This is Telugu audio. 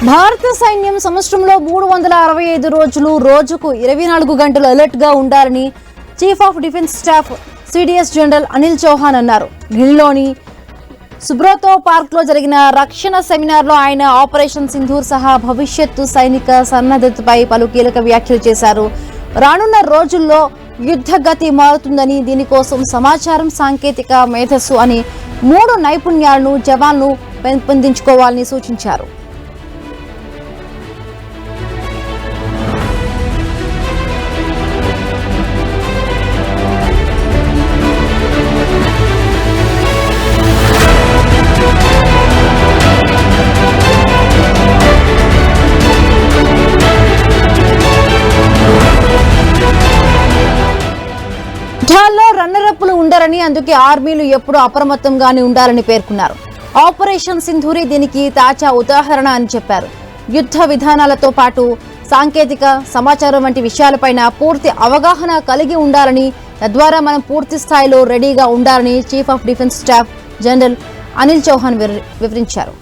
భారత సైన్యం సంవత్సరంలో 365 రోజులు రోజుకు 24 గంటలు అలర్ట్ గా ఉండాలని chief of defence staff CDS general Anil Chauhan అన్నారు. ఢిల్లీలోని సుబ్రతో పార్క్ లో జరిగిన రక్షణ సెమినార్ లో ఆయన ఆపరేషన్ సింధూర్ సహా భవిష్యత్తు సైనిక సన్నద్ధతపై పలు కీలక వ్యాఖ్యలు చేశారు. రానున్న రోజుల్లో యుద్ధ గతి మారుతుందని, దీనికోసం సమాచారం, సాంకేతిక మేధస్సు అనే 3 నైపుణ్యాలను జవాన్లు పెంపొందించుకోవాలని సూచించారు. ఢాల్లో రన్నరప్పులు ఉండరని, అందుకే ఆర్మీలు ఎప్పుడూ అప్రమత్తంగానే ఉండాలని పేర్కొన్నారు. ఆపరేషన్ సింధూరి దీనికి తాజా ఉదాహరణ అని చెప్పారు. యుద్ధ విధానాలతో పాటు సాంకేతిక సమాచారం వంటి విషయాలపైన పూర్తి అవగాహన కలిగి ఉండాలని, తద్వారా మనం పూర్తి స్థాయిలో రెడీగా ఉండాలని chief of defence staff general Anil Chauhan వివరించారు.